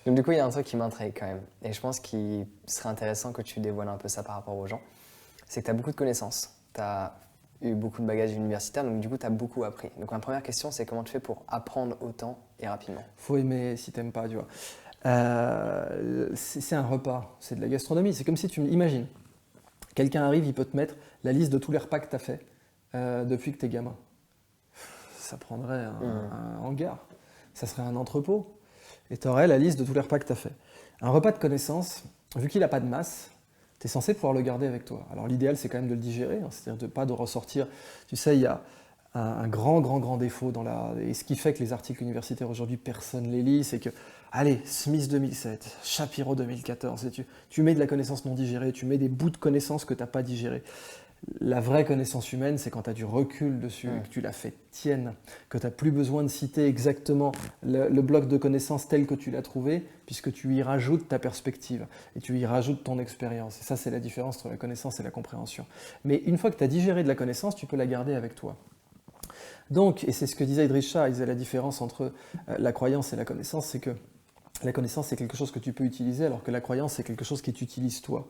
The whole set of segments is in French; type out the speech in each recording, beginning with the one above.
Donc du coup, il y a un truc qui m'intrigue quand même. Et je pense qu'il serait intéressant que tu dévoiles un peu ça par rapport aux gens. C'est que tu as beaucoup de connaissances. Tu as eu beaucoup de bagages universitaires, donc du coup, tu as beaucoup appris. Donc ma première question, c'est comment tu fais pour apprendre autant et rapidement? Faut aimer si t'aimes pas, tu vois. C'est un repas, c'est de la gastronomie. C'est comme si tu imagines, quelqu'un arrive, il peut te mettre la liste de tous les repas que tu as fait depuis que tu es gamin. Ça prendrait Hmm. un hangar, ça serait un entrepôt, et tu aurais la liste de tous les repas que tu as fait. Un repas de connaissances, vu qu'il n'a pas de masse, tu es censé pouvoir le garder avec toi. Alors l'idéal, c'est quand même de le digérer, hein, c'est-à-dire de pas de ressortir. Tu sais, il y a un grand défaut dans la... Et ce qui fait que les articles universitaires aujourd'hui, personne ne les lit, c'est que, allez, Smith 2007, Shapiro 2014, et tu mets de la connaissance non digérée, tu mets des bouts de connaissances que tu n'as pas digérées. La vraie connaissance humaine, c'est quand tu as du recul dessus, Hmm. que tu l'as fait tienne, que tu n'as plus besoin de citer exactement le bloc de connaissances tel que tu l'as trouvé, puisque tu y rajoutes ta perspective et tu y rajoutes ton expérience. Et ça, c'est la différence entre la connaissance et la compréhension. Mais une fois que tu as digéré de la connaissance, tu peux la garder avec toi. Donc, et c'est ce que disait Idriss Shah, il disait la différence entre la croyance et la connaissance, c'est que la connaissance, c'est quelque chose que tu peux utiliser, alors que la croyance, c'est quelque chose qui t'utilise toi.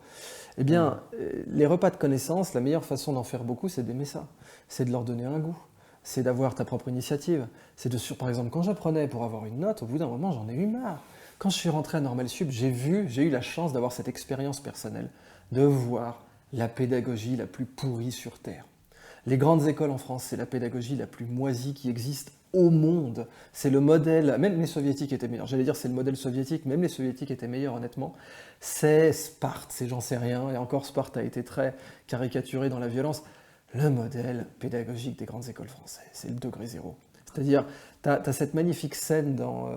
Eh Hmm. bien, les repas de connaissances, la meilleure façon d'en faire beaucoup, c'est d'aimer ça. C'est de leur donner un goût. C'est d'avoir ta propre initiative. C'est par exemple, quand j'apprenais pour avoir une note, au bout d'un moment, j'en ai eu marre. Quand je suis rentré à Normal Sup, j'ai eu la chance d'avoir cette expérience personnelle, de voir la pédagogie la plus pourrie sur Terre. Les grandes écoles en France, c'est la pédagogie la plus moisie qui existe au monde. C'est le modèle, même les soviétiques étaient meilleurs. J'allais dire c'est le modèle soviétique, même les soviétiques étaient meilleurs honnêtement. C'est Sparte, c'est j'en sais rien, et encore Sparte a été très caricaturé dans la violence. Le modèle pédagogique des grandes écoles françaises, c'est le degré zéro. C'est-à-dire, tu as cette magnifique scène dans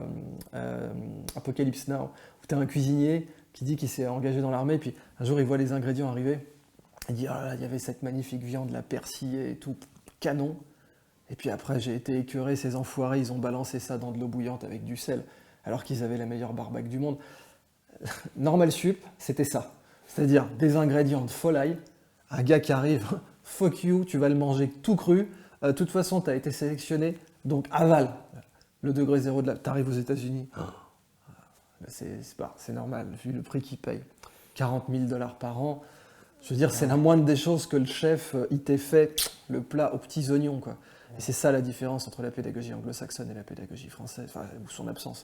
Apocalypse Now, où tu as un cuisinier qui dit qu'il s'est engagé dans l'armée, puis un jour il voit les ingrédients arriver, il dit, oh là là, il y avait cette magnifique viande, la persillée et tout, canon. Et puis après, j'ai été écœuré, ces enfoirés, ils ont balancé ça dans de l'eau bouillante avec du sel, alors qu'ils avaient la meilleure barbaque du monde. Normal Sup, c'était ça. C'est-à-dire des ingrédients de folie, un gars qui arrive, fuck you, tu vas le manger tout cru, de toute façon, tu as été sélectionné, donc avale. Le degré zéro de la... T'arrives aux États-Unis, c'est normal, vu le prix qu'ils payent. 40 000 dollars par an, je veux dire, c'est la moindre des choses que le chef, il t'ait fait le plat aux petits oignons, quoi. Et c'est ça la différence entre la pédagogie anglo-saxonne et la pédagogie française, enfin, ou son absence.